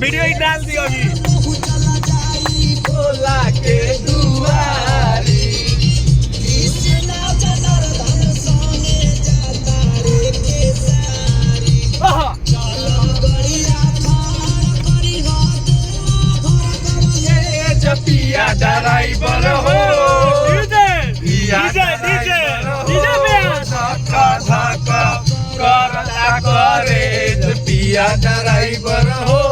Video ही डाल दियो अभी। भोला के दुआरी पिया ड्राइवर हो धक्का धक्का करता करे पिया ड्राइवर हो